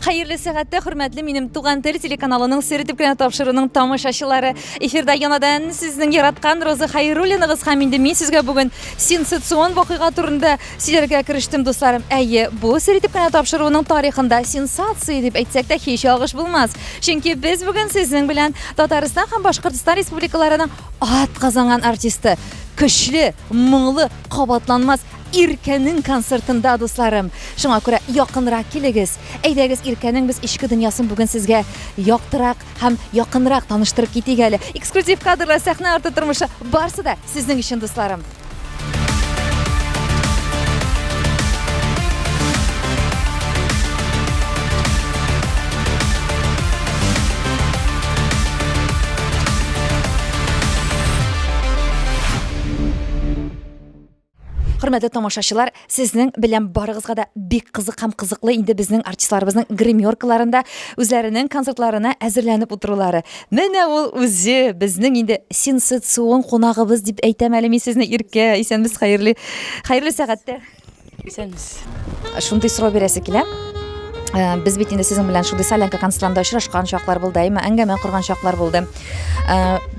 Hayırlı сәгатьтә хөрмәтле минем туган тел телеканалының Сөритеп кенә тапшыруның тамашачылары. Эфирда янадан сезнең яраткан Роза Хәйруллиныгыз һәм инде мин сезгә бүген сенсацион вакыйга турында сөйләргә керештем, дусларым. Әйе, бу Сөритеп кенә тапшыруның тарихында сенсация дип әйтсәк тә һич ялгыш булмас. Чөнки без бүген сезнең белән Татарстан һәм Башкортстан республикаларының атказанган артисты, көчле, моңлы, кабатланмас Иркәнең концертында, дусларым. Шуңа күрә якынрак килегез. Әйдәгез, Иркәнең без ичке дөньясын бүген сезгә яктырак һәм якынрак таныштырып китик әле. Эксклюзив кадрлар, сәхнә арты тормышы барсы да сезнең өчен, дусларым. Хөрмәтле тамашачылар, сезнең белән барыгызга да бик кызык һәм кызыклы инде безнең артистларыбызның гримеркаларында үзләренең концертларына әзерләнеп утырулары. Менә ул үзе безнең инде сенсацион кунагыбыз дип әйтәм әле мин сезне, Иркә. Исәнбез, хәерле сәгатьтә. Исәнбез. Шундый сорау бирәсе килә. Без бит инде сезнең белән шундый солянка концертында очрашкан чаклар булды, әңгәмә корган чаклар булды.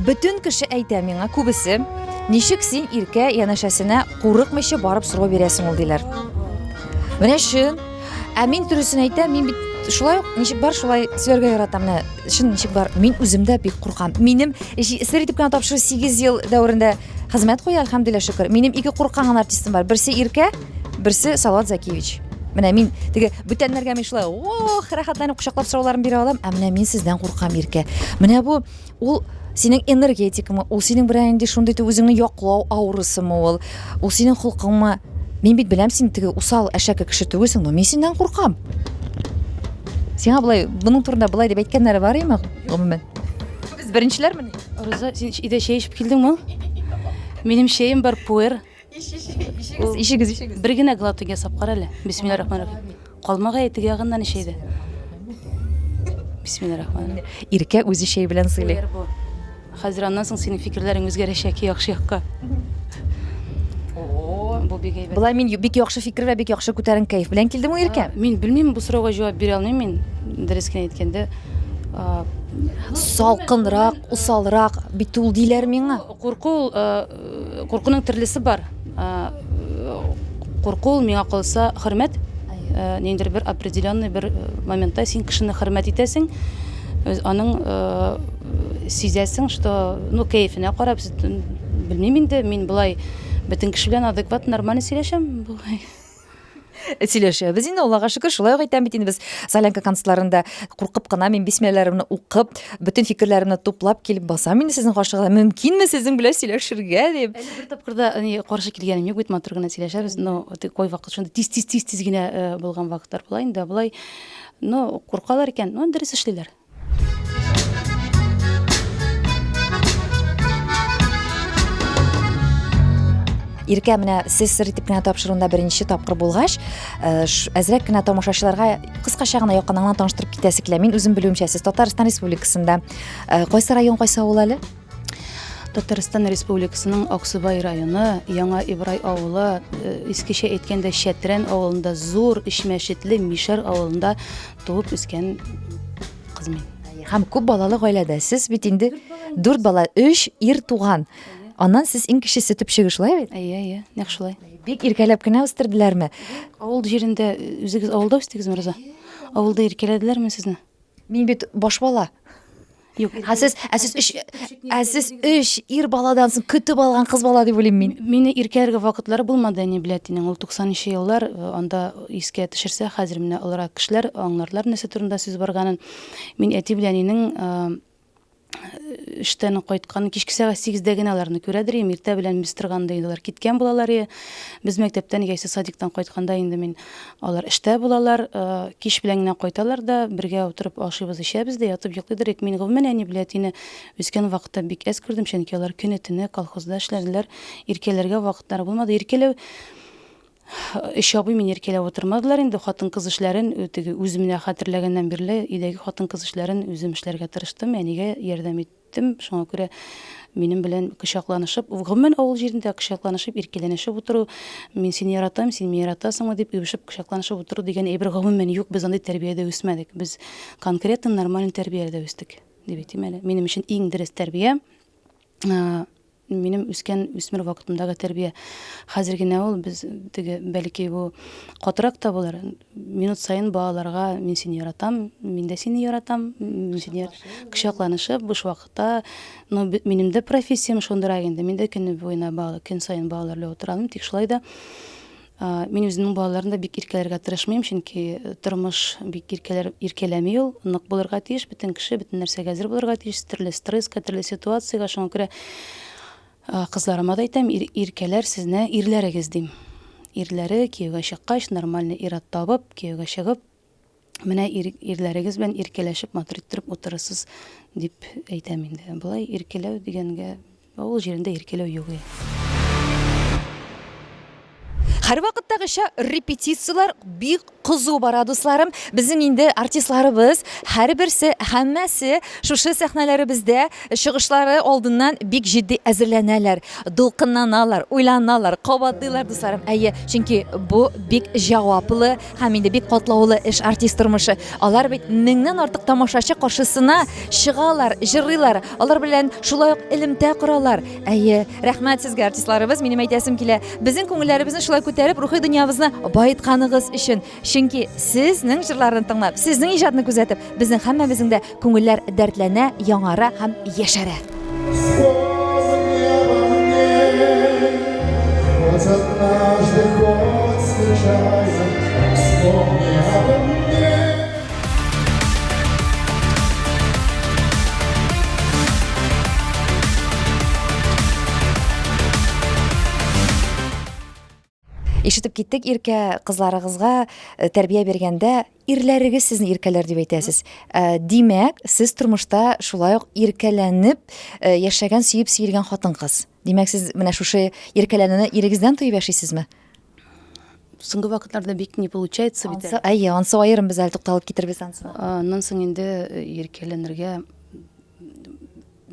Бөтен кеше әйтә миңа, күбесе, ничек син Иркә янәшәсенә курыкмыйча барып сорау бирәсең ул диләр. Менә шун, мин дөресен әйтәм, мин бит шулай ук ничек бар шулай сөйләргә яратам. Менә шун ничек бар, мин үзем дә бик куркам. Минем Сөритеп кенә тапшыру 8 ел дәврендә хезмәт куя, әлхәмдүлилләh шөкер. Минем ике курккан артистым бар. Берсе Иркә, берсе Салават Закиевич. Менә мин теге бүтәннәргә мин шулай рәхәтләнеп кочаклап сорауларын бирә алам, менә мин сездән куркам, Иркә. Менә бу ул синең энергетикамы, ул синең белән инде шундый үзеңне яклау аурысымы ул синең холкыңмы? Мин бит беләм, син теге усал әшәке кеше түгелсең, но мин синнән куркам. Сиңа булай, буның турында булай дип әйткәннәре бар име, гомумән? Без беренчеләрме? Роза, син идә чәй эчеп килдеңме? Минем чәем бар, пуэр. Ишегез. Бер генә глоток ясап кара әле. Бисмиллаһир-рахманир-рахим. Калмага әйтеге ягыннан ишәйде. Бисмиллаһир-рахманир-рахим. Иркә үзе чәй белән сыйлый. Хәзер аннан соң синең фикерләрең үзгәрәчәк яхшы якка. Бу бик әйбәт. Булай мин бик яхшы фикер вә бик яхшы күтәрен кайф белән килдем ул Иркә. Мин белмим, бу сорауга җавап бирә алмыйм мин. Дөрес кенә әйткәндә, салкынрак, усалрак бит ул диләр миңа. Куркуның төрлесе бар. Курку миңа калса хөрмәт. Ниндидер бер определенный бер моментта син кешене хөрмәт итәсең, аның сизәсең, что кайфына карап, белмим инде, мин булай бөтен кеше белән адекват, нормально сөйләшәм. Сөйләшәбез инде, Аллага шөкер, шулай ук әйтәм бит инде без солянка концертларында куркып кына мин бисмилләләрне укып, бөтен фикерләремне туплап килеп басам инде сезнең каршыга. Мөмкинме сезнең белән сөйләшергә дип. Әле бер тапкырда каршы килгәнем юк бит, матур гына сөйләшәбез, но кой вакыт шунда тиз генә булган вакытлар була инде, булай, куркалар икән, дөрес эшлиләр. Иркә, менә сез Сөритеп кенә тапшыруында беренче тапкыр булгач, әзрәк кенә тамашачыларга кыскача гына якыннан таныштырып китәсе килә. Мин үзем белүемчә, сез Татарстан Республикасында кайсы район, кайсы авыл әле? Татарстан Республикасының Аксубай районы, Яңа Ибрай авылы, искечә әйткәндә Шәтрән авылында, зур Ишмәшетле Мишәр авылында туып үскән кыз мин. Һәм күп балалы гаиләдә. Сез бит инде 4 бала, 3 ир туган. Аннан сез иң кечесе төпчеге шулай бит? Әйе, нәкъ шулай. Бик иркәләп кенә үстерделәрме? Авыл җирендә үзегез авылда үстегезме, Роза? Авылда иркәләделәрме сезне? Мин бит баш бала. Юк. Сез 3 ир баладан соң көтеп алган кыз бала дип уйлыйм мин. Мине иркәләргә вакытлары булмады, әни беләтинең. Ул 90-нчы еллар, анда искә төшерсә, хәзер менә олырак кешеләр аңларлар нәрсә турында сүз барганын. Мин әти беләнинең эштән кайткан кичке сәгать 8-дә генә аларны күрәдер, иртә белән без торганда инде алар киткән булалар. Без мәктәптән яисә садиктан кайтканда инде мин алар эштә булалар, кич белән генә кайталар да, бергә утырып ашыйбыз, ишәбез дә, ятып йоклыйдыр. Мин гомумән әни беләтине үскән вакытта бик әз күрдем, чөнки алар көне-төне колхозда эшләделәр, иркәләргә вакытлары булмады. Иркәләү эш ябый мин иркәләп утырмадылар инде, хатын-кыз эшләрен теге үземне хәтерләгәннән бирле өйдәге хатын-кыз эшләрен үзем эшләргә тырыштым, әнигә ярдәм иттем. Шуңа күрә минем белән кочакланышып, гомумән авыл җирендә кочакланышып, иркәләнешеп утыру, мин сине яратам, син мине яратасыңмы дип үбешеп кочакланышып утыру дигән әйбер гомумән юк, без андый тәрбиядә үсмәдек. Без конкретно нормаль тәрбиядә үстек дип әйтим әле. Минем өчен иң дөрес тәрбия минем үскән үсмер вакытымдагы тәрбия. Хәзер генә ул без теге бәлки бу катырак та булыр. Минут сайын балаларга мин сине яратам, мин дә сине яратам, мин сине кочакланышып буш вакытта, но минем дә профессиям шундырак инде. Мин дә көн буена балалар, көн сайын балалар белән утырам, тик шулай да мин үземнең балаларны да бик иркәләргә тырышмыйм, чөнки тормыш бик иркәләми ул, нык булырга тиеш, бөтен кеше бөтен нәрсәгә әзер булырга тиеш, төрле стресска, төрле ситуациягә. Шуңа күрә кызларыма да әйтәм, иркәләр сезне ирләрегез дим. Ирләре кияүгә чыккач, нормальный ир-ат табып, кияүгә чыгып, менә ирләрегез белән иркәләшеп, матур иттереп утырасыз дип әйтәм инде. Булай иркәләү дигәнгә, авыл җирендә иркәләү юк. Һәр вакыттагыча репетициялар бик кызу бара, дусларым. Безнең инде артистларыбыз һәрберсе, һәммәсе шушы сәхнәләребездә чыгышлары алдыннан бик җитди әзерләнәләр, дулкынланалар, уйланалар, кабатлыйлар, дусларым. Әйе, чөнки бу бик җаваплы һәм инде бик катлаулы эш артист тормышы. Алар бит меңнән артык тамашачы каршысына чыгалар, җырлыйлар. Алар белән шулай ук элемтә коралар. Әйе, рәхмәт сезгә, артистларыбыз. Минем әйтәсем килә. Безнең күңелләребезне шулай күтәреп, рухи дөньябызны баетканыгыз өчен. Чөнки сезнең җырларны тыңлап, сезнең иҗатны күзәтеп, безнең һәммәбезнең дә күңелләр дәртләнә, яңара һәм яшәрә. Ишетеп киттек, иркә кызларыгызга тәрбия бергәндә ирләрегез сезне иркәләр дип әйтәсез. Димәк, сез тормышта шулай ук иркәләнеп яшәгән, сөеп сөелгән хатын-кыз. Димәк, сез менә шушы иркәләнүне ирегездән тоеп яшисезме? Соңгы вакытларда бик не получается бит. Әйе, ансы аерым без әле тукталып китербез ансы. Аннан соң инде иркәләнергә,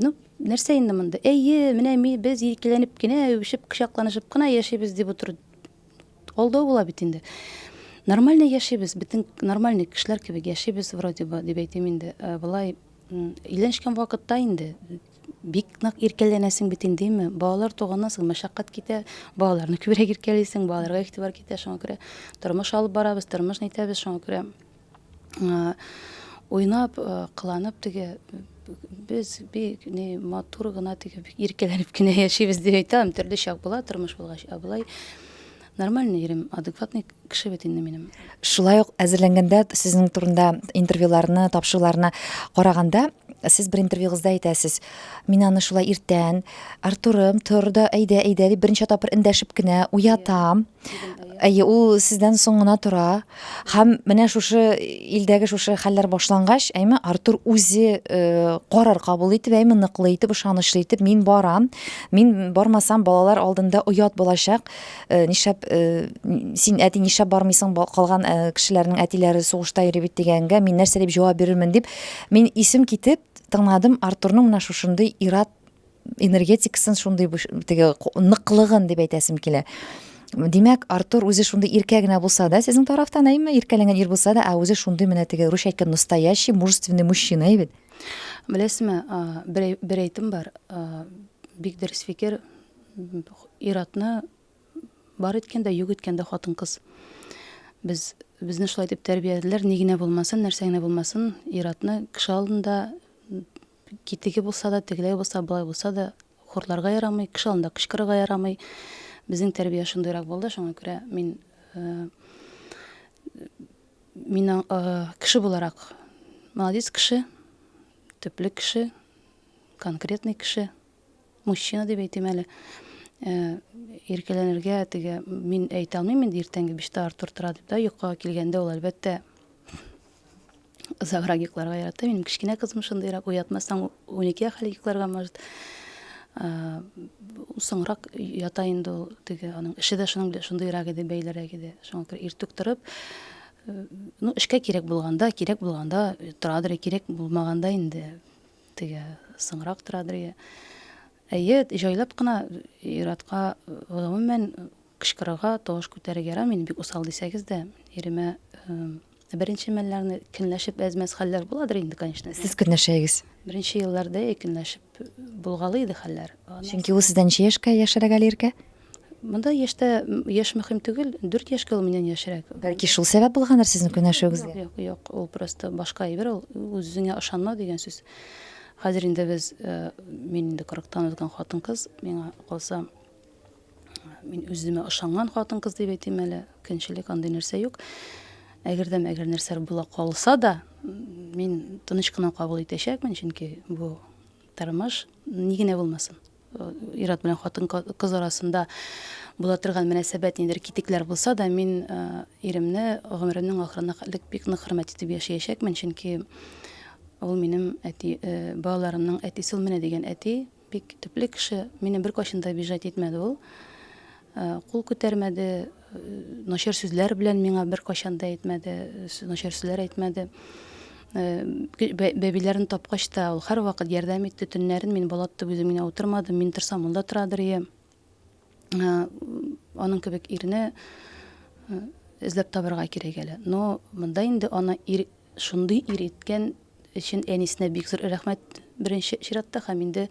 нәрсә инде монда? Әйе, менә без иркәләнеп кенә, үбешеп, кочакланышып кына яшибез дип утыр. Алдау була бит инде. Нормально яшибез, бөтен нормальный кешеләр кебек яшибез вроде бы дип әйтим инде. Булай өйләнешкән вакытта инде бик нык иркәләнәсең бит индеме? Балалар туганнан соң мәшәкать китә, балаларны күбрәк иркәлисең, балаларга игътибар китә. Шуңа күрә тормыш алып барабыз, тормышны итәбез. Шуңа күрә уйнап, кыланып теге без бик матур гына теге иркәләнеп кенә яшибез дип әйтәм. Төрле чак була тормыш булгач, булай нормальный ирем, адекватный кеше бит инде минем. Шулай ук әзерләнгәндә сезнең турында интервьюларны, тапшыруларны караганда, сез бер интервьюгызда әйтәсез, мин аны шулай иртән, Артурым, тор да, әйдә дип беренче тапкыр эндәшеп кенә уятам. Әйе, ул сездән соң гына тора. Һәм менә шушы илдәге шушы хәлләр башлангач, әйме Артур үзе карар кабул итеп, әйме ныклы итеп, ышанычлы итеп, мин барам. Мин бармасам балалар алдында оят булачак. Нишләп син әти нишләп бармыйсың, калган кешеләрнең әтиләре сугышта йөри бит дигәнгә мин нәрсә дип җавап бирермен дип, мин исем китеп тыңладым Артурның менә шушындый ират энергетикасын, шундый теге ныклыгын дип әйтәсем килә. Димәк, Артур үзе шундый иркә генә булса да, сезнең тарафтан әйме иркәләнгән ир булса да, үзе шундый менә теге русча әйткән настоящий мужественный мужчина бит. Беләсезме, бер әйтем бар. Бик дөрес фикер. Иратны бар иткәндә, юк иткәндә хатын-кыз. Безне шулай дип тәрбияләделәр, ни генә булмасын, нәрсә генә булмасын, иратны кеше алдында китеге булса да, тегеләй булса, булай булса да, хурларга ярамый, кеше алдында кычкырырга ярамый. Безнең тәрбия шундыйрак булды, шуңа күрә мин кеше буларак молодец кеше, төпле кеше, конкретный кеше, мужчина дип әйтим әле. Иркәләнергә теге мин әйтә алмыйм инде иртәнге 5-тә Артур тора дип дә, йокыга килгәндә ул әлбәттә озаграк йокларга ярата. Минем кечкенә кызым шундыйрак, уятмасаң 12 хәл йокларга может. Соңрак ята инде ул теге аның эше дә шуның белән шундыйрак иде, бәйләрәк иде. Шуңа күрә иртүк торып, эшкә кирәк булганда, торадыр, кирәк булмаганда инде теге соңрак торадыр. Җайлап кына иратка гомумән кычкырырга, тавыш күтәрергә ярамый. Мин бик усал дисәгез дә, иремә беренче мәлләрне көнләшеп әзмәс хәлләр буладыр инде, конечно. Сез көнләшәгез. Беренче елларда көнләшеп булгалы иде хәлләр. Чөнки ул сездән ничә яшькә яшәрәк әле иркә? Монда яшь мөһим түгел, 4 яшькә ул миннән яшьрәк. Бәлки шул сәбәп булганыр сезнең көнләшүегезгә. Юк, ул просто башка әйбер, ул үзеңә ышанма дигән сүз. Хәзер инде без, мин инде 40-тан үткән хатын-кыз, миңа калса, мин үземә ышанган хатын-кыз дип әйтим әле, көнчелек андый нәрсә юк. Әгәр нәрсә була калса да, мин тыныч кына кабул итәчәкмен, чөнки бу тормыш ни генә булмасын. Ират белән хатын-кыз арасында була торган мөнәсәбәт нидер китекләр булса да, мин иремне гомеремнең ахырына бик нык хөрмәт итеп яшәячәкмен, чөнки ул минем балаларымның әтисе, ул менә дигән әти, бик төпле кеше, мине бер кайчан да обижать итмәде ул. Кул күтәрмәде, начар сүзләр белән миңа бер кайчан да әйтмәде, начар сүзләр әйтмәде. Бәбиләрен тапкач та ул һәрвакыт ярдәм итте, төннәрен мин бала тотып үзем генә утырмадым, мин торсам ул да торадыр. Аның кебек ирне эзләп табырга кирәк әле. Но монда инде аны шундый ир иткән өчен әнисенә бик зур рәхмәт беренче чиратта, һәм инде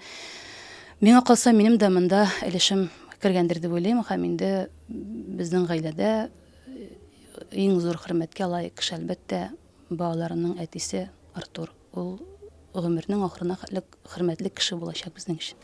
миңа калса, минем дә монда өлешем кергәндер дип уйлыйм, һәм инде безнең гаиләдә иң зур хөрмәткә лаек кеше әлбәттә балаларының әтисе Артур. Ул гомернең ахырына хөрмәтле кеше булачак безнең өчен.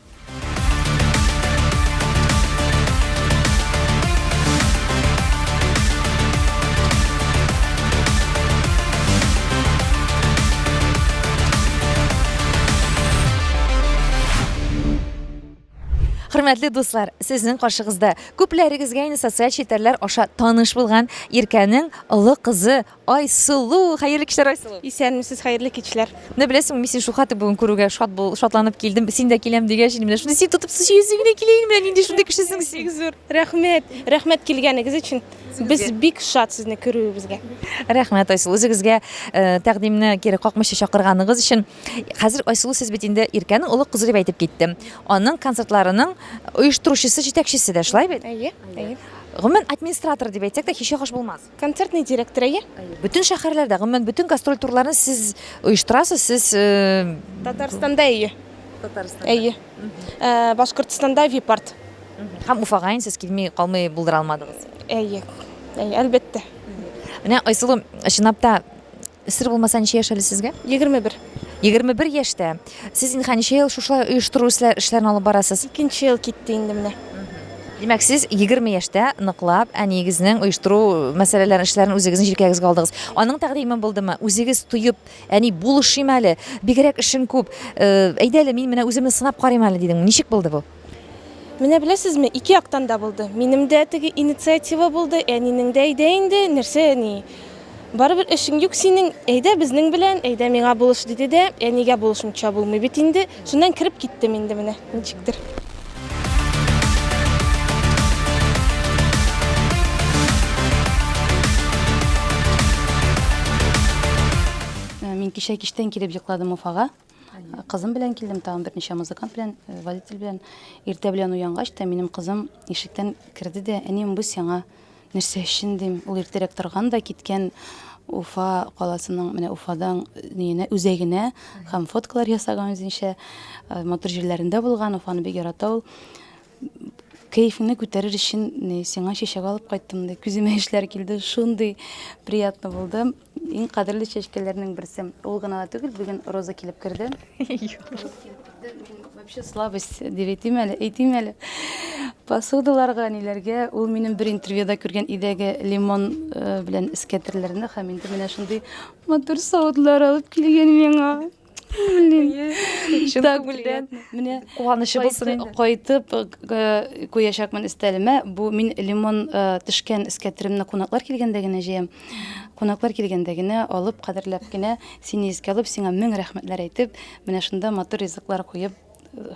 Хөрмәтле дуслар, сезнең каршыгызда күпләрегезгә инде социаль челтәрләр аша таныш булган Иркәнең олы кызы Айсылу. Хәерле кичләр, Айсылу. Исәнмесез, хәерле кичләр. Менә беләсеңме, мин син шул хәтле бүген күрүгә шатланып килдем. Син дә киләм дигәч, менә шундый син тотып сөйсеңне киләйин, менә нинди шундый кешесең син. Зур. Рәхмәт килгәнегез өчен. Без бик шат сезне күрүебезгә. Рәхмәт, Айсылу. Үзегезгә тәкъдимне кире какмыйча чакырганыгыз өчен. Хәзер Айсылу сез бит инде Иркәнең олы кызы дип әйтеп киттем. Аның концертларының оештыручысы, җитәкчесе дә, шулай бит? Әйе. Гомумән администратор дип әйтсәк тә һич охаш булмас. Концертный директор, әйе. Бүтән шәһәрләрдә, гомумән бүтән гастроль турларын сез оештырасыз, сез Татарстанда әйе. Әйе. Башкортстанда Випарт. Һәм Уфага сез килмей калмый булдыра алмадыгыз. Әйе, әлбәттә. Менә Айсылу, чынлап та сер булмаса ничә яшь әле сезгә? 21. 21 яшьтә. Сез инде ничә ел шушылай оештыру эшләрен алып барасыз? 2нче ел китте инде менә. Димәк, сез 20 яшьтә ныклап әнигезнең оештыру мәсьәләләрен, эшләрен үзегезнең җилкәгезгә алдыгыз. Аның тәкъдиме булдымы? Үзегез туеп, әни булышыйм әле, бигрәк эшең күп. Әйдә әле, мин менә үземне сынап карыйм әле дидең. Ничек булды бу? Менә беләсезме, ике яктан да булды. Минем дә теге инициатива булды, әнинең дә әйдә инде, нәрсә ни? Барыбер эшең юк синең, әйдә безнең белән, әйдә миңа булыш диде дә, әнигә булышмыйча булмый бит инде. Шуннан кирип киттем инде менә, ничектер. Мин кичтән килеп йокладым Уфага. Кызым белән килдем, тагын берничә музыкант белән, водитель белән. Иртә белән уянгач та минем кызым ишектән керде дә, әнием, бу сиңа нәрсә өчен дим? Ул иртәрәк торган да киткән Уфа каласының, менә Уфадан үзәгенә һәм фоткалар ясаган үзенчә, мотор җирләрендә булган, Уфаны бик ярата ул. Кайфыңны күтәрер өчен сиңа чәчәк алып кайттым ди. Күземә яшьләр килде, шундый приятно булды. Иң кадерле чәчкәләрнең берсе. Ул гына түгел, бүген Роза килеп керде. Вообще слабость дип әйтим әле. Посудаларга, ниләргә, ул минем бер интервьюда күргән идәге лимон белән искәтерләрне, һәм инде менә шундый мотор савытлар алып килгән миңа. Менә Куанышы булсын инде. Кайтып куячакмын өстәлемә. Бу мин лимон төшкән искәтеремне кунаклар килгәндә генә җыям. Кунаклар килгәндә генә алып, кадерләп кенә сине искә алып, сиңа мең рәхмәтләр әйтеп, менә шунда мотор ризыклар куеп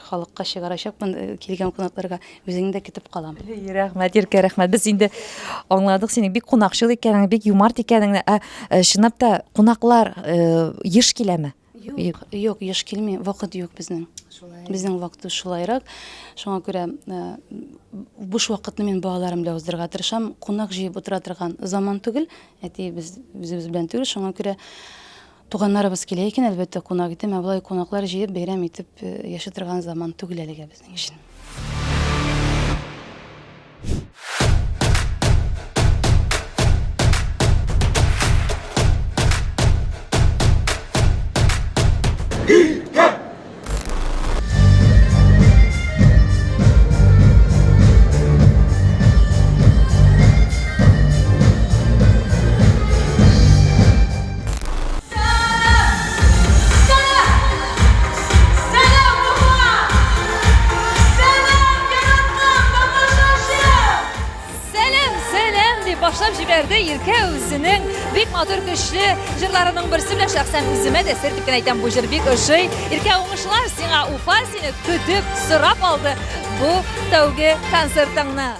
халыкка чыгарачакмын, килгән кунакларга үзеңне дә көтеп калам. Рәхмәт, Иркә, рәхмәт. Без инде аңладык синең бик кунакчыл икәнең, бик юмарт икәнең. Чынлап та кунаклар еш киләме? Юк, еш килми, вакыт юк безнең. Безнең вакыт шулайрак. Шуңа күрә буш вакытны мин балаларым белән уздырырга тырышам. Кунак җыеп утыра торган заман түгел, әти без белән түгел. Шуңа күрә туганнарыбыз килә икән, әлбәттә кунак итеп, булай кунаклар җыеп бәйрәм итеп яши торган заман түгел әлегә безнең өчен. Башлап җибәрде Иркә үзенең бик матур көчле җырларының берсе белән шәхсән үземә дә сер дип кенә әйтәм, бу җыр бик ошый. Иркә, уңышлар сиңа, Уфа сине көтеп, сорап алды бу тәүге концертыңны.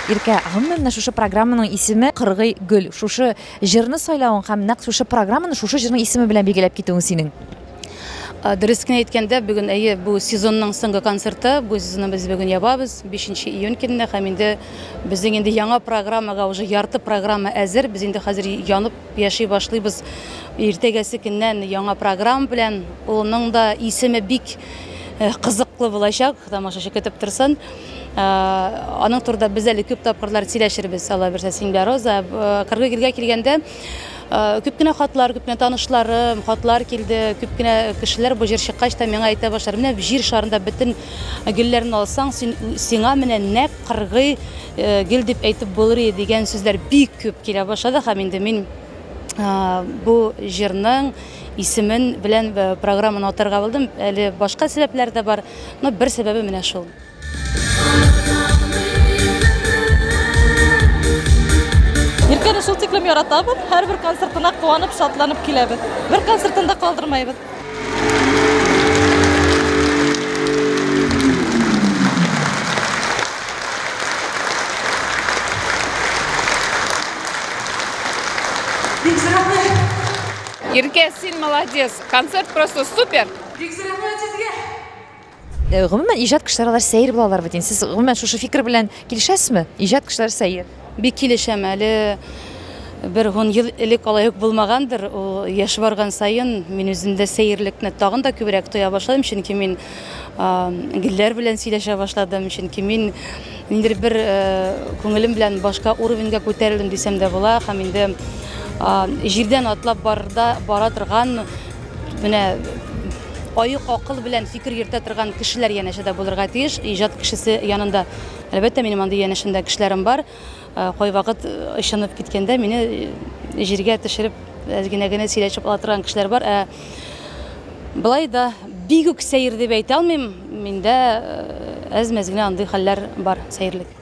Иркә, гомумән шушы программаның исеме Кыргый гөл. Шушы җырны сайлавың һәм нәкъ шушы программаны шушы җырның исеме белән билгеләп китүең синең. Дөрес кенә әйткәндә, бүген бу сезонның соңгы концерты, бу сезонны без бүген ябабыз, 5 июнь көнне, һәм инде безнең инде яңа программага уже ярты программа әзер. Без инде хәзер янып яши башлыйбыз. Иртәгәсе көннән яңа программа белән, улының да исеме бик кызыклы булачак, тамашачы көтеп торсын. Аның турында без әле күп тапкырлар сөйләшербез, Алла бирсә, сиңдә Роза. Кыргый гөлгә килгәндә күп кенә хатлар, күп кенә танышларым, хатлар килде, күп кенә кешеләр бу җыр чыккач та миңа әйтә башлар. Менә җир шарында бөтен гөлләрне алсаң, сиңа менә нәкъ кыргый гөл дип әйтеп булыр иде дигән сүзләр бик күп килә башлады. Һәм инде мин бу җырның исемен белән программаны атарга булдым. Әле башка сәбәпләр дә бар, но бер сәбәбе менә шул. Иркәне шул тиклем яратабыз, һәрбер концертына куанып, шатланып киләбез. Бер концертында калдырмайбыз. Иркә, син молодец. Концерт просто супер. Гомумән иҗат кешеләр алар сәер булалар бит. Сез гомумән шушы фикер белән килешәсезме? Иҗат кешеләр сәер. Бик килешәм, әле бер 10 ел элек алай ук булмагандыр. Яш барган саен мин үземдә сәерлекне тагын да күбрәк тоя башладым, чөнки мин гөлләр белән сөйләшә башладым, чөнки мин инде бер күңелем белән башка уровеньга күтәрелдем дисәм дә була, һәм инде җирдән атлап бара торган менә аюк акыл белән фикер йөртә торган кешеләр янәшә дә булырга тиеш. Иҗат кешесе янында, әлбәттә, минем анда янәшәндә кешеләрем бар. Кай вакыт ышанып киткәндә мине җиргә төшереп, генә сөйләшеп ала торган кешеләр бар. Былай да бик үк сәер дип әйтә алмыйм. Миндә әз-мәз генә андый хәлләр бар, сәерлек.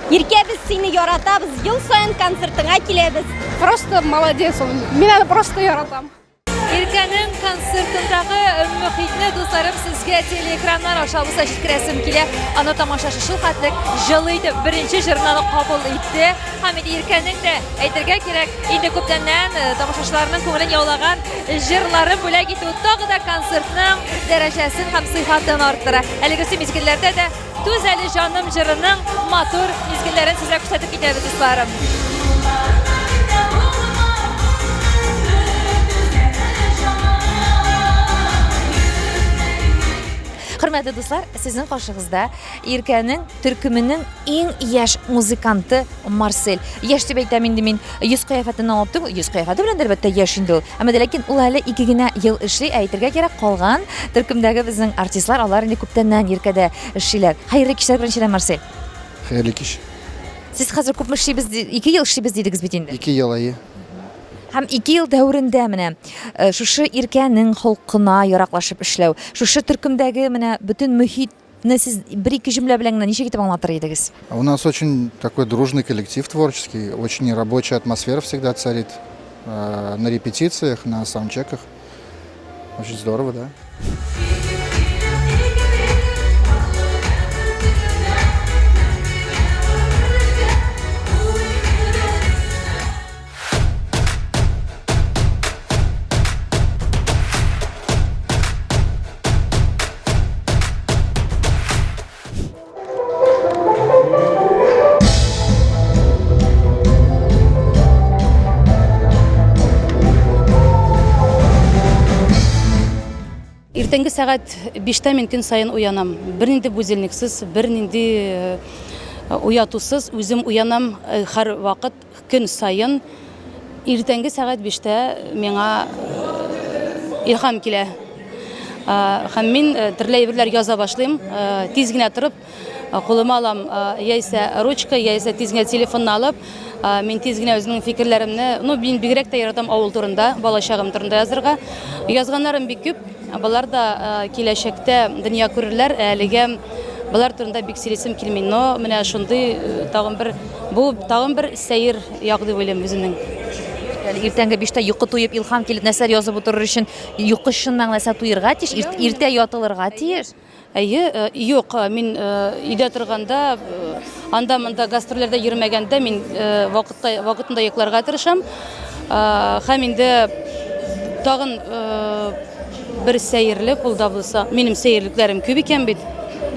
Иркә, без сине яратабыз, ел сайын концертыңа киләбез. Просто молодец ул. Мин аны просто яратам. Иркәнең концертындагы мөхитне дусларым сезгә телеэкраннан аша булса җиткерәсем килә. Аны тамашачы шул хәтлек җылы итеп беренче җырны кабул итте. Һәм Иркәнең дә әйтергә кирәк, инде күптәннән тамашачыларның күңелен яулаган җырлары бүләк итү тагы да концертның дәрәҗәсен һәм сыйфатын арттыра. Әлеге мизгелләрдә дә Түз әле җаным җырының матур мизгелләрен сезгә күрсәтеп китәбез, дусларым. Хөрмәтле дуслар, сезнең каршыгызда Иркәнең төркеменең иң яшь музыканты Марсель. Яшь дип әйтәм инде мин, йөз кыяфәтен алып түгел, йөз кыяфәте белән әлбәттә яшь инде ул. Әмма ләкин ул әле 2 генә ел эшли, әйтергә кирәк, калган төркемдәге безнең артистлар алар инде күптәннән Иркәдә эшлиләр. Хәерле кичләр беренчедән, Марсель. Хәерле кич. Сез хәзер күпме эшлибез, 2 ел эшлибез дидегез бит инде. 2 ел ае. Һәм 2 ел дәврендә менә шушы Иркәнең холкына яраклашып эшләү, шушы төркемдәге менә бөтен мөхитне сез 1-2 җөмлә белән генә ничек итеп аңлатыр идегез? У нас очень такой дружный коллектив творческий, очень рабочая атмосфера всегда царит на репетициях, на саундчеках. Очень здорово, да. Иртәнге сәгать 5-тә мин көн сайын уянам. Бернинди будильниксыз, бернинди уятусыз үзем уянам һәр вакыт көн сайын. Иртәнге сәгать 5-тә миңа илһам килә. Һәм мин төрле әйберләр яза башлыйм. Тиз генә торып, кулыма алам яисә ручка, яисә тиз генә телефонны алып, мин тиз генә үземнең фикерләремне, мин бигрәк тә яратам авыл турында, балачагым турында язырга. Язганнарым бик күп. Балар да киләчәктә дөнья күрерләр, әлегә балар турында бик сөйлисем килми, но менә шундый тагын бер сәер ягды уйлыйм үземнең. Иртәнге 5-тә йокы туеп илһам килеп нәрсә язып утырыр өчен йокы шын мәгънәсендә туйырга тиеш, иртә ятылырга тиеш. Әйе, юк, мин өйдә торганда, анда-монда гастрольләрдә йөрмәгәндә мин вакытында йокларга тырышам. Һәм инде тагын бер сәерлек ул да булса, минем сәерлекләрем күп икән бит.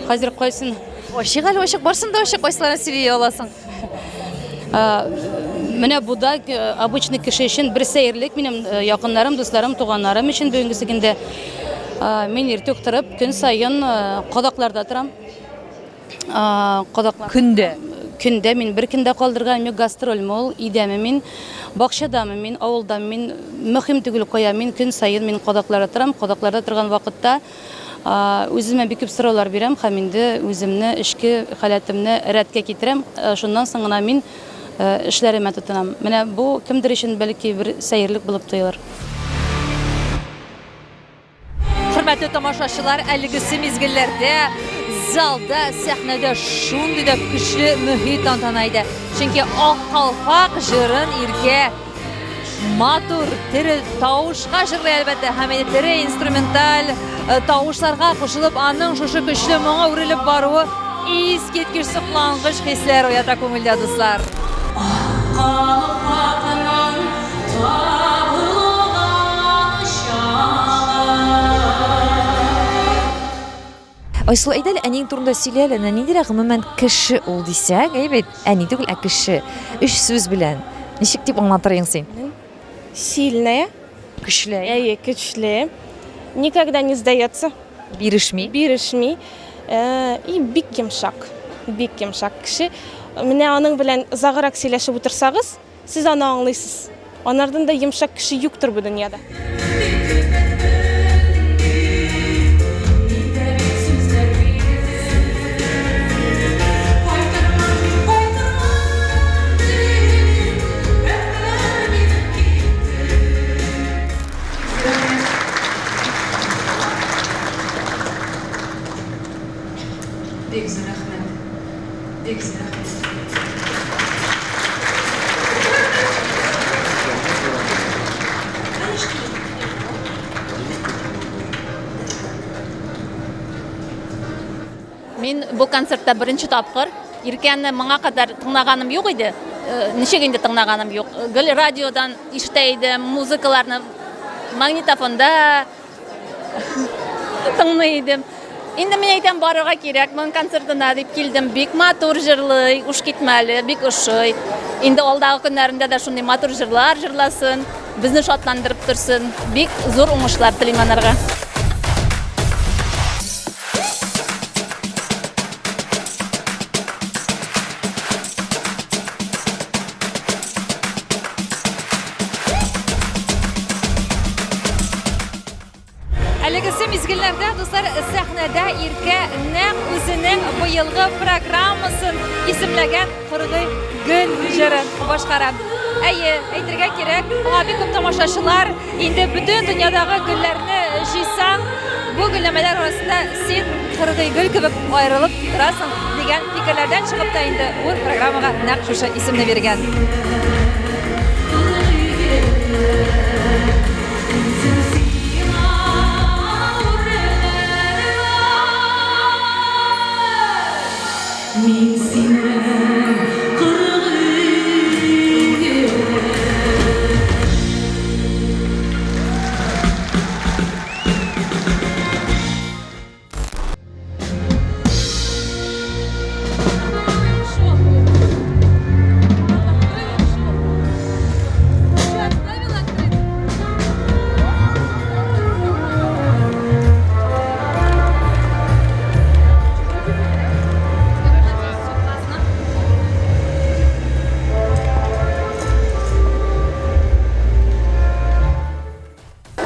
Хәзер кайсын? Ачык әле, ачык, барсын да ачык, кайсыларын сөйли аласың. Менә бу да обычный кеше өчен бер сәерлек, минем якыннарым, дусларым, туганнарым өчен бүгенге көндә. Мин иртүк торып, көн сайын кадакларда торам. Кадаклар көндә мин бер көндә калдырган юк, гастрольме ул, идәме мин, бакчадамы мин, авылдамы мин, мөһим түгел кая мин, көн сайын мин кадакларда торам. Кадакларда торган вакытта үземә бик күп сораулар бирәм һәм инде үземне эшке халәтемне рәткә китерәм. Шуннан соң гына мин эшләремә тотынам. Менә бу кемдер өчен бәлки бер сәерлек булып тоелыр. Хөрмәтле тамашачылар, әлегесе мизгелләрдә залда, сәхнәдә шундый да көчле мөхит тантана иде. Чөнки ак калфак җырын Иркә матур, тере тавышка җырлый әлбәттә, һәм тере инструменталь тавышларга кушылып, аның шушы көчле моңа үрелеп баруы искиткеч соклангыч хисләр уята күңелдә, дуслар. Айсыл, әйдәл, әнең турында сөйләле, нидерәк гомумән кеше ул дисәк, әйбәт, әни түгел, ә кеше. 3 сүз белән. Ничек дип аңлатырың син? Сильная, Көчле, көчле, никогда не сдается, бирешми. бирешми и бик йомшак кеше. Менә аның белән озаграк сөйләшеп утырсагыз, сез аны аңлыйсыз. Анардан да йомшак кеше юктыр бу дөньяда. Мин бу концертта беренче тапкыр Иркәнне моңа кадәр тыңлаганым юк иде. Ничек инде тыңлаганым юк. Гел радиодан ишетә идем, музыкаларны магнитофонда тыңлый идем. Инде мен әйтәм, барырга кирәк, моның концертына дип килдем. Бик матур җырлый, уш китмәле, бик ошый. Инде алдагы көннәрендә дә шундый матур җырлар җырласын, безне шатландырып торсын. Бик зур уңышлар телим анарга. mezgillerde dostlar sahnede İrke naq özünün bu yılgı programmasın isimlegen Kırgı Gül jırı başkaran. Aytırga kerek, abi köp tamaşaçılar indi bütün dünyadagi güllerini jiysan, bu güllemeler arasında sen Kırgı Gül gibi ayrılıp turasın degan fikrlardan chiqib da indi bu programmaga naq shusha isimni bergan.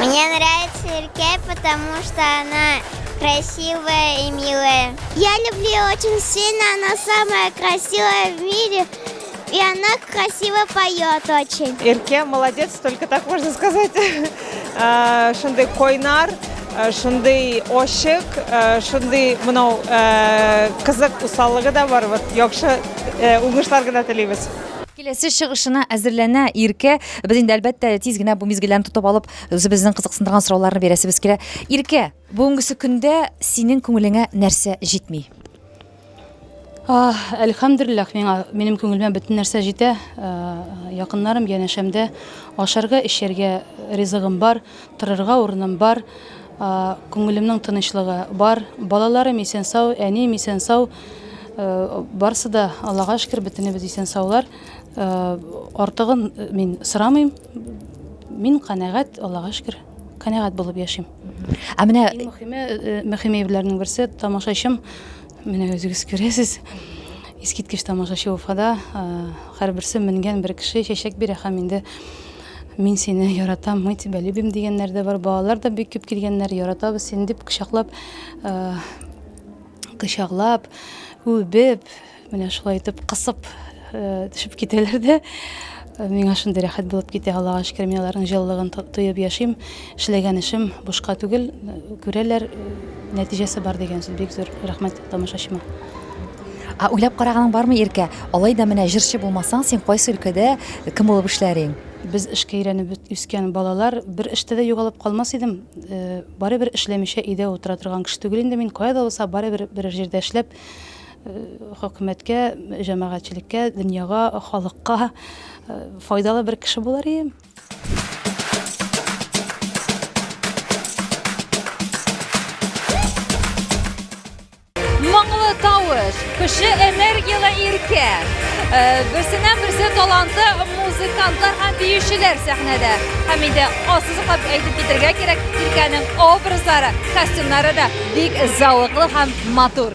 Мне нравится Ирке, потому что она красивая и милая. Я люблю ее очень сильно, она самая красивая в мире, и она красиво поет очень. Ирке молодец, только так можно сказать. Шундай койнар, шундай ошик, шундай мынау кызык усаллыгы да бар. Вот яхшы уңышлар гына телибез. Келесі шығышына әзірләнә Ирке. Біз енді әлбәттә тиз генә бу мизгелләрне тотып алып, үзебезнең кызыксындырган сорауларны бирәсебез килә. Ирке, бүгенге көндә синең күңелеңә нәрсә җитми? Әлхәмдүлилләх, минем күңелемә бөтен нәрсә җитә. Якыннарым янәшәмдә ашарга, эшәргә ризыгым бар, торырга урыным бар, күңелемнең тынычлыгы бар, балаларым исән сау, әнием исән сау. Барсы да Аллаға шүкір бөтенебез исән саулар. Артыгын мин сорамыйм. Мин канәгать, Аллаға шүкір, канәгать булып яшим. Менә мөһим әйберләрнең берсе тамашачым. Менә үзегез күрәсез. Искиткеч тамашачы Уфада һәрберсе менгән бер кеше чәчәк бирә һәм инде мин сине яратам, мы тебя любим дигәннәр дә бар. Балалар да бик күп килгәннәр, яратабыз сине дип кочаклап, үбеп, менә шулай итеп кысып төшеп китәләр дә. Миңа шундый рәхәт булып китә, Аллаға шөкер, мин аларның җылылыгын тоеп яшим. Эшләгән эшем бушка түгел, күрәләр, нәтиҗәсе бар дигән сүз. Бик зур рәхмәт тамашачыма. Уйлап караганың бармы, Ирке? Алай да менә җырчы булмасаң, син кайсы өлкәдә кем булып эшләрин? Без эшкә өйрәнеп үскән балалар, бер эштә дә югалып калмас идем. Барыбер эшләмичә өйдә утыра торган кеше түгел инде мин. Кая да булса барыбер бер җирдә эшләп, хөкүмәткә, җәмәгатьчелеккә, дөньяга, халыкка файдалы бер кеше булар идем. Моңлы тавыш, кеше энергиялы Ирке. Берсенә-берсе талантлы музыкантлар һәм биючеләр сәхнәдә. Һәм инде асызыклап әйтеп китәргә кирәк, Иркәнең образлары, костюмнары да бик зауыклы һәм матур.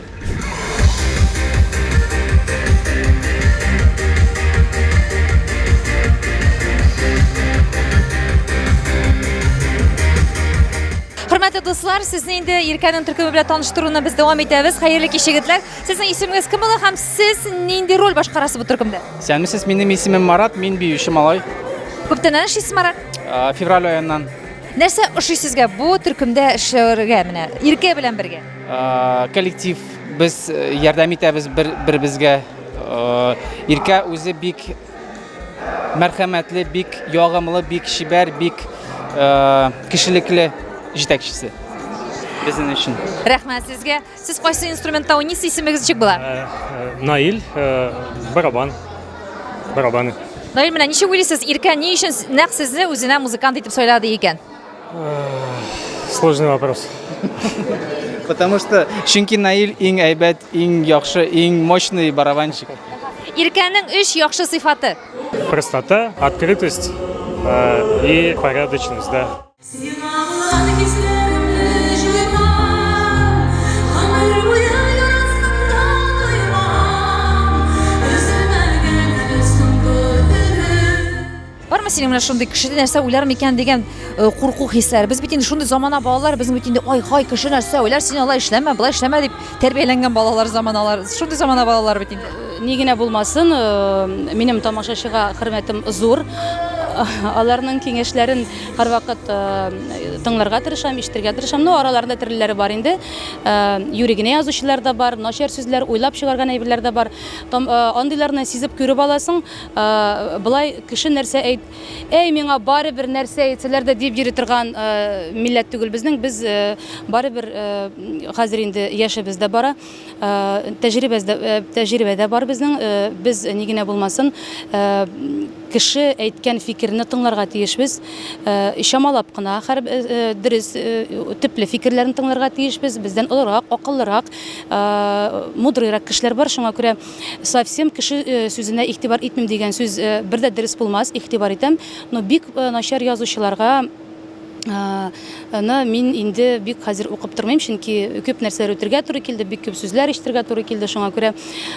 Хөрмәтле дуслар, сезне инде Иркәнең төркеме белән таныштыруны без дәвам итәбез. Хәерле кич егетләр. Сезнең исемегез кем була һәм сез нинди роль башкарасыз бу төркемдә? Сәлемсез, минем исемем Марат, мин биюче малай. Күптән эшлисез, Марат? Февраль аеннан. Нәрсә ошый сезгә бу төркемдә эшләргә менә Иркә белән бергә? Коллектив, без ярдәм итәбез бер-беребезгә. Иркә үзе бик мәрхәмәтле, бик ягымлы, бик шибәр, бик кешелекле җитәкчесе. Безнең өчен. Рәхмәт сезгә. Сез кайсы инструментта уйныйсыз, исемегез ничек була? Наил, барабаны. Наил, менә ничек уйлыйсыз, Иркә ни өчен нәкъ сезне үзенә музыкант итеп сайлады икән? Сложный вопрос. Потому что чөнки Наил иң әйбәт, иң яхшы, иң мощный барабанщик. Иркәнең 3 яхшы сыйфаты. Простота, открытость и порядочность, да. бармы синең менә шундый кеше нәрсә уйлар микән дигән курку хисләр? Без бит инде шундый замана балалар, безнең бит инде ай кеше нәрсә уйлар, син алай эшләмә, болай эшләмә дип тәрбияләнгән балалар заманалар. Шундый замана балалар бит инде. Ни генә булмасын, минем тамашачыга хөрмәтем зур. Аларның киңәшләрен һәрвакыт тыңларга тырышам, ишетергә тырышам. Но араларында төрлеләре бар инде. Юригенә язучылар да бар, начар сүзләр, уйлап чыгарган әйберләр дә бар. Андыйларны сизеп күреп аласың. Былай кеше нәрсә әйт, "Эй, миңа бары бер нәрсә әйтсәләр дә" дип йөри торган милләт түгел безнең. Без бары бер хәзер инде яшебездә бара. Тәҗрибәдә бар безнең. Без ни генә булмасын, кеше әйткән фикерне тыңларга тиешбез. Шамалап кына һәр дөрес төпле фикерләрне тыңларга тиешбез. Бездән олырак, акыллырак, мудрыйрак кешеләр бар. Шуңа күрә совсем кеше сүзенә игътибар итмим дигән сүз бер дә дөрес булмас. Игътибар итәм. Но бик начар язучыларга мин инде бик хәзер укып тормыйм, чөнки күп нәрсәләр үтергә туры килде, бик күп сүзләр ишетергә туры килде. Шуңа күрә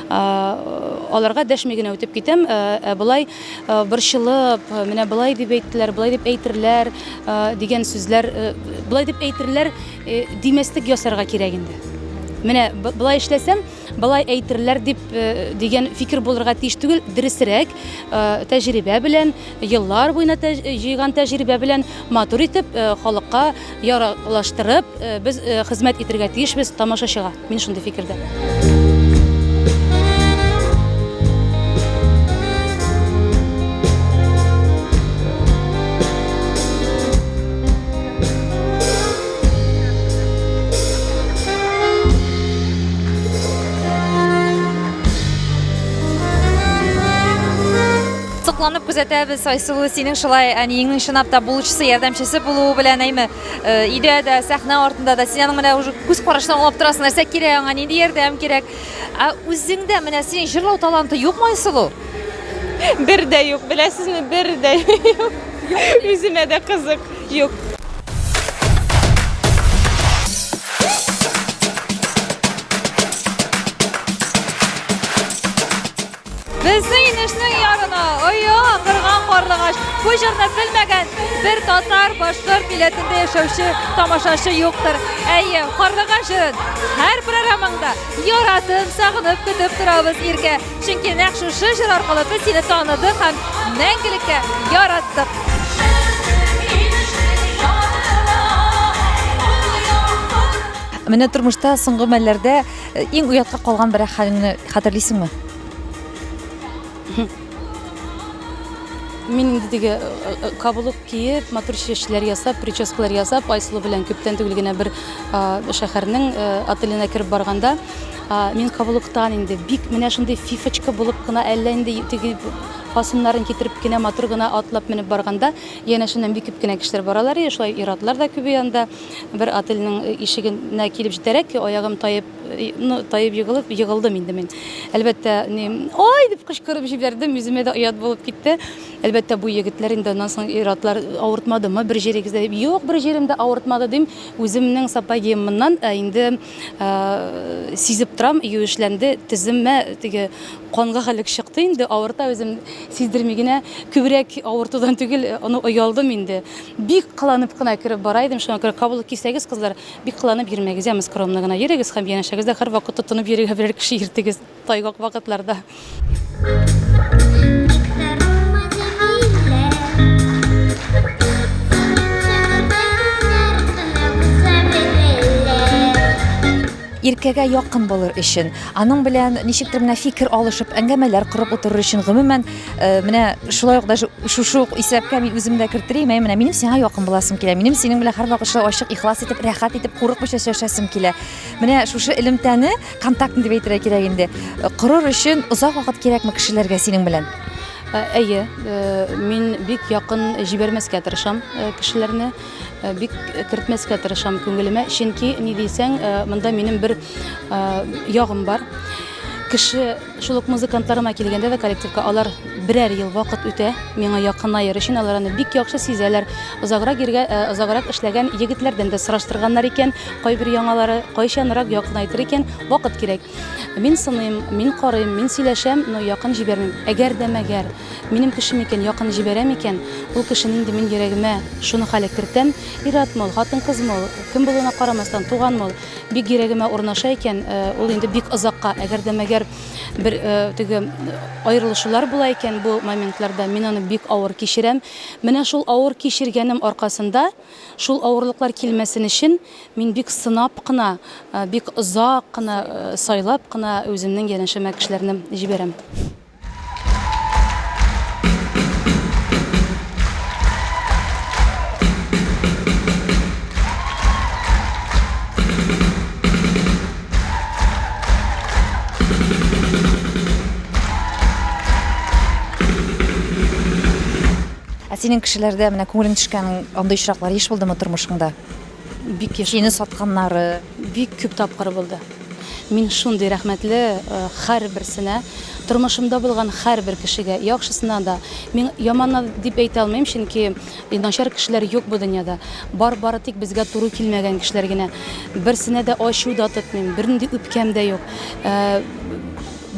аларга дәшми генә үтеп китәм. Былай борчылып, менә былай дип әйттеләр, былай дип әйтерләр дигән сүзләр, былай дип әйтерләр димәслек ясарга кирәк инде. Менә былай эшләсәм, былай әйтерләр дип дигән фикер булырга тиеш түгел, дөресрәк тәҗрибә белән, еллар буена җыйган тәҗрибә белән матур итеп халыкка яралаштырып без хезмәт итәргә тиешбез тамашачыга. Мин шундый фикердә. Сокланып күзәтәбез Айсылу, синең шулай әниеңнең чынлап та булучысы, ярдәмчесе булуы белән әйме өйдә дә, сәхнә артында да син аның менә уже күз карашынан аңлап торасың, нәрсә кирәк аңа, нинди ярдәм кирәк. Үзеңдә менә синең җырлау таланты юкмы Айсылу? Бер дә юк, беләсезме, бер дә юк. Үземә дә кызык юк. Безнең инешнең ярына, кырган карлыгач, бу җырны белмәгән бер татар, башкорт милләтендә яшәүче тамашачы юктыр. Әйе, карлыган җырын һәр программаңда яратып, сагынып көтеп торабыз Иркә. Чөнки нәкъ шушы җыр аркылы без сине таныдык һәм мәңгелеккә яраттык. Менә тормышта соңгы мәлләрдә иң уятка калган бер хәлеңне хәтерлисеңме? Мин инде теге кабулык киеп, матур чәчләр ясап, прическалар ясап, Айсылу белән күптән түгел генә бер шәһәрнең ательена кирип барганда, мин кабулыктан инде бик менә шундый фифочка булып кына әллә инде теге фасоннарын китереп кенә матур гына атлап менеп барганда, янәшеннән бик күп кенә кешеләр баралар, шулай иратлар да күп янда. Бер ательнең ишегенә килеп җитәрәк, аягым таеп егылдым инде мин. Әлбәттә, ой дип кычкырып җибәрдем, үземә дә оят булып китте. Әлбәттә, бу егетләр инде аннан соң иратлар авыртмадымы бер җирегездә дип, юк, бер җиремдә авыртмады дим, үземнең сапагемнан инде сизеп торам, юешләнде, тиземмә теге канга хәлек чыкты инде, авырта үзем сиздерми генә, күбрәк авыртудан түгел, аны оялдым инде. Бик кыланып кына кирип бара идем, шуңа күрә кабул кисәгез кызлар, бик кыланып йөрмәгез, ямыз скромно гына йөрегез һәм янәшәгездә һәр вакыт тотынып йөрергә берәр кеше иртегез тайгак вакытларда. Иркәгә якын булыр өчен, аның белән ничектер менә фикер алышып, әңгәмәләр корып утырыр өчен гомумән менә шулай ук даже шушы исәпкә мин үземдә кертерим, менә минем сиңа якын буласым килә, минем синең белән һәр вакыт ачык, ихлас итеп, рәхәт итеп, курыкмыйча яшәсем килә. Менә шушы элемтәне, контактны дип әйтергә кирәк инде. Корыр өчен озак вакыт кирәкме кешеләргә синең белән? Әйе, мин бик якын җибәрмәскә тырышам кешеләрне, бик кертмәскә тырышам күңелемә, чөнки ни дисәң, монда минем бер ягым бар. Кеше шул ук музыкантларыма килгәндә дә коллективка алар берәр ел вакыт үтә, миңа якынайыр өчен алар аны бик яхшы сизәләр. Озаграк эшләгән егетләрдән дә сораштырганнар икән, кайбер яңалары кайчанрак якынайтыр икән, вакыт кирәк. Мин сыным, мин карыйм, мин сөйләшәм, но якын җибәрмим. Әгәр дә мәгәр минем кешем икән, якын җибәрәм икән, ул кешене инде мин йөрәгемә шуны хәл кертәм. Иратмы, хатын-кызмы, кем булуына карамастан туганмы, бик йөрәгемә урнаша икән, ул инде бик озакка, әгәр дә мәгәр бер теге аерылышулар була икән бу моментларда, мин аны бик авыр кичерәм. Менә шул авыр кичергәнем аркасында, шул авырлыклар килмәсен өчен мин бик сынап кына, бик озак кына сайлап кына үземнең янәшәмә кешеләрне җибәрәм. Синең кешеләрдә менә күңелең төшкән андай очраклар еш булдымы тормышыңда? Бик еш. Сине сатканнары Бик күп тапкыр булды. Мин шундый рәхмәтле һәрберсенә, тормышымда булган һәрбер кешегә, яхшысына да, мин яманна дип әйтә алмыйм, чөнки начар кешеләр юк бу дөньяда. Бары тик безгә туры килмәгән кешеләр генә. Берсенә дә ачу да тотмыйм, бернинди үпкәм дә юк.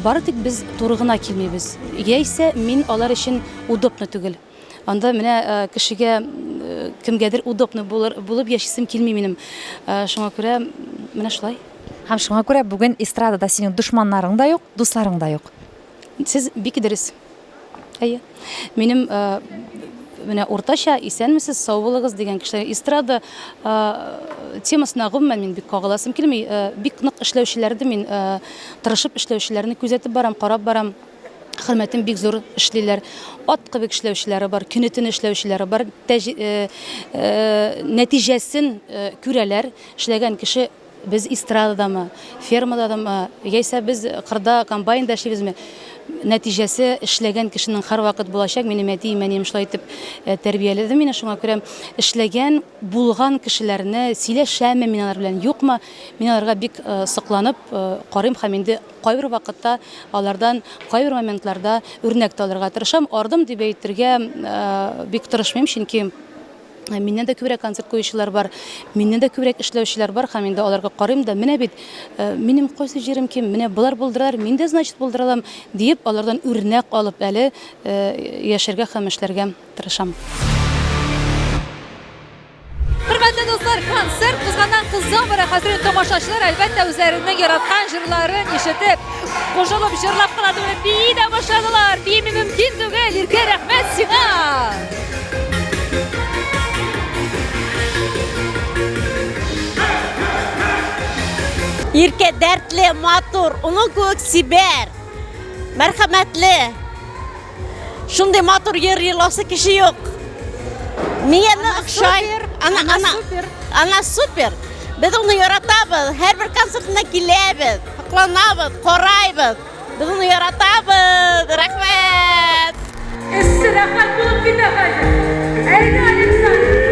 Бары тик без туры гына килмибез. Яисә мин алар өчен удобны түгел. Анда менә кешегә кемгәдер удобны булып яшисем килми минем. Шуңа күрә менә шулай. һәм шуңа күрә бүген эстрадада синең душманнарың да юк, дусларың да юк. Сез бик дөрес. Әйе. Минем менә уртача исәнмесез, сау булыгыз дигән кешеләр эстрада темасына гомумән мин бик кагыласым килми. Бик нык эшләүчеләрне мин тырышып эшләүчеләрне күзәтеп барам, карап барам. Хөрмәтем бик зур эшлиләр. Ат кебек эшләүчеләре бар, көне-төн эшләүчеләре бар. Нәтиҗәсен күрәләр. Эшләгән кеше без эстрададамы, фермадамы, яисә без кырда комбайнда эшлибезме, нәтиҗәсе эшләгән кешенең һәрвакыт булачак. Минем әти-әнием шулай итеп тәрбияләде мине, шуңа күрә эшләгән булган кешеләрне сөйләшәме мин алар белән, юкмы, мин аларга бик сокланып карыйм һәм инде кайбер вакытта алардан кайбер моментларда үрнәк алырга тырышам. Ардым дип әйтергә бик тырышмыйм, чөнки миннән дә күбрәк концерт куючылар бар, миннән дә күбрәк эшләүчеләр бар һәм инде аларга карыйм да, менә бит минем кайсы җирем ким, менә булар булдыралар, мин дә значит булдыралам дип алардан үрнәк алып әле яшәргә һәм эшләргә тырышам. Хөрмәтле дуслар, концерт кызганнан кызга бара хәзер тамашачылар әлбәттә үзләренең яраткан җырларын ишетеп, кушылып җырлап кына түгел, бии дә башладылар. Бии мөмкин түгел, Иркә, рәхмәт сиңа. Иркә дәртле, матур, уның кеүек сибәр, мәрхәмәтле. Шундый матур йырласы кеше юк. Миңа охшай. Ана супер. Без уны яратабыз. Һәрбер концертына киләбез, һокланабыз, карайбыз. Без уны яратабыз. Рәхмәт. Рәхмәт булып китә хәзер. Әйдә, Александр.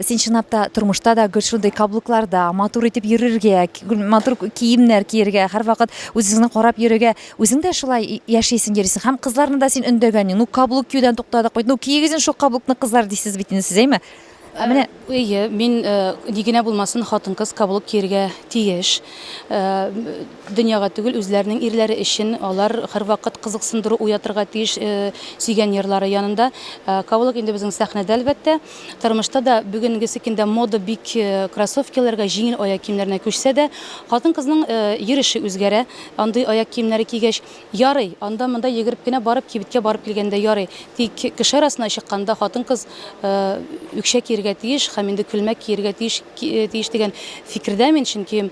Син чынлап тормышта да гел шундый каблукларда матур итеп йөрергә, матур киемнәр киергә, һәрвакыт үзеңне карап йөрергә, үзең дә шулай яшисең, йөрисең. Һәм кызларны да син өндәгәнең. Ну каблук киюдән туктадык бит. Ну киегез шул каблукны кызлар дисез бит инде сез, әйме? Менә әйе, мин нигенә булмасын хатын-кыз каблук киергә тиеш. Дөньяга түгел, үзләренең ирләре өчен алар һәрвакыт кызыксындыру уятырга тиеш сөйгән йырлары янында. Каблук инде безнең сәхнәдә әлбәттә, тормышта да бүгенгесе көндә мода бик кроссовкаларга, җиңел аяк киемнәренә күчсә дә, хатын-кызның йөреше үзгәрә. Андый аяк киемнәре кигәч ярый, анда-монда йөгереп кенә барып, кибеткә барып килгәндә ярый. Тик кеше арасына чыкканда хатын-кыз үкшә киергә тиеш, һәм инде күлмәк киергә тиеш дигән фикердә мин, чөнки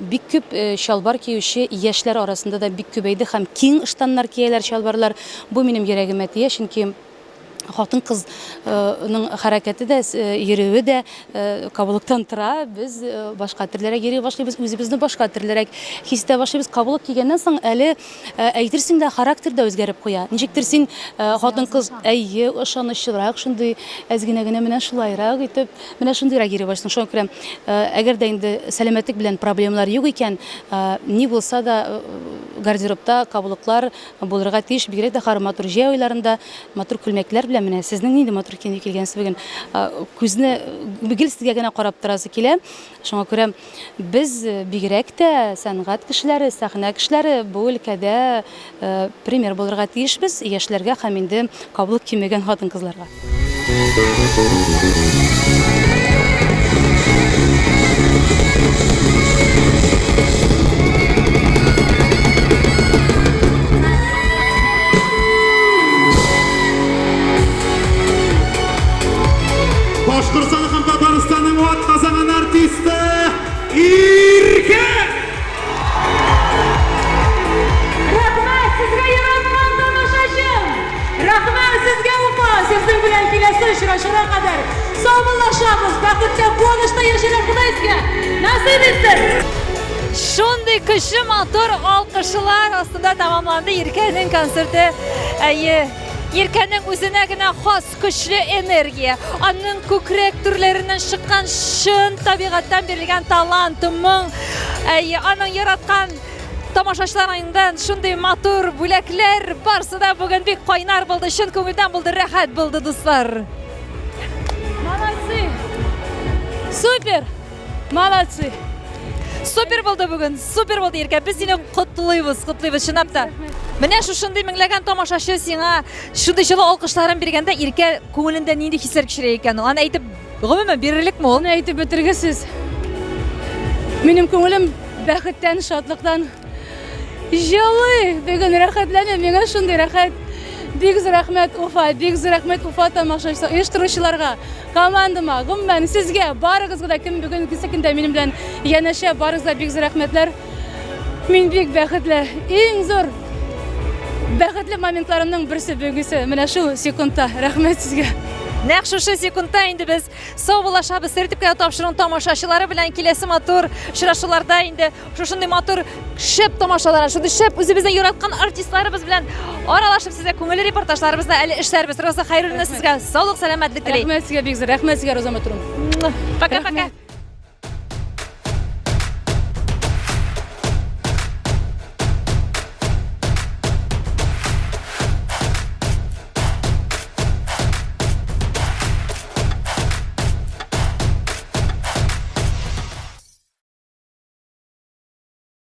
бик күп чалбар киюче яшьләр арасында да бик күбәйде һәм киң ыштаннар кияләр, чалбарлар. Бу минем йөрәгемә тия, чөнки хатын кызның хәрәкәте дә, йөрүе дә кабуллыктан тора. Без башка төрлерәк йөри башлыйбыз, үзебезне башка төрлерәк хис итә башлыйбыз. Кабуллык килгәннән соң әле әйтерсең дә характер дә үзгәреп куя. Ничектер син хатын кыз әйе ышанычлырак, шундый әзгенә генә менә шулайрак итеп, менә шундыйрак йөри башлыйсың. Шуңа күрә әгәр дә инде сәламәтлек белән проблемалар юк икән, ни булса да гардеробта кабуллыклар булырга тиеш, бигрәк тә матур җәй айларында матур күлмәкләр белән менә сезнең нинди матур икәнлеген килгәнсез бүген күзне гел сезгә генә карап торасы килә. Шуңа күрә без бигрәк тә сәнгать кешеләре, сәхнә кешеләре бу өлкәдә пример булырга тиешбез яшьләргә һәм инде кабуллык кимәгән хатын-кызларга. Башкортстан һәм Татарстанның атказанган артисты Ирке! Рәхмәт сезгә яраткан тамашачым! Рәхмәт сезгә Уфа! Сезнең белән киләсе очрашуга кадәр саубуллашабыз, бәхетле куанышта яшәргә Ходай сезгә насыйп итсен! Шундый кеше матур алкышлар астында тамамланды Иркәнең концерты. Иркәнең үзенә генә хас көчле энергия, аның күкрәк түрләреннән чыккан шын табигатьтән бирелгән талант, моң, аның яраткан тамашачыларыннан шундый матур бүләкләр барсы да бүген бик кайнар булды, чын күңелдән булды, рәхәт булды, дуслар. Молодцы! Супер! Молодцы! Супер булды бүген, супер булды Иркә. Без сине котлыйбыз, чынлап та. Менә шушындый меңләгән тамашачы сиңа шундый җылы алкышларын биргәндә Иркә күңелендә нинди хисләр кичерә икән? Аны әйтеп, гомумән бирерлекме ул? Аны әйтеп бетергесез. Минем күңелем бәхеттән, шатлыктан җылы. Бүген рәхәтләнәм, миңа шундый рәхәт. Бик зур рәхмәт Уфа, бик зур рәхмәт Уфа тамашачылар, оештыручыларга, командама, гомумән сезгә, барыгызга да кем бүген кисәкендә минем белән янәшә, барыгызга бик зур рәхмәтләр. Мин бик бәхетле, иң зур бәхетле моментларымның берсе бүгенсе менә шу секундта. Рәхмәт сезгә. Нәкъ шушы секундта инде без саубуллашабыз, тәртипкә тапшыруның тамашачылары белән киләсе матур очрашуларда инде шушындый матур шәп тамашалар, шундый шәп үзебезнең яраткан артистларыбыз белән аралашып сезгә күңелле репортажларыбызда әле эшләрбез. Роза, хәйрле сезгә, саулык, сәламәтлек теләйм. Рәхмәт сезгә бик зур, рәхмәт сезгә Роза Матурым. Пока-пока.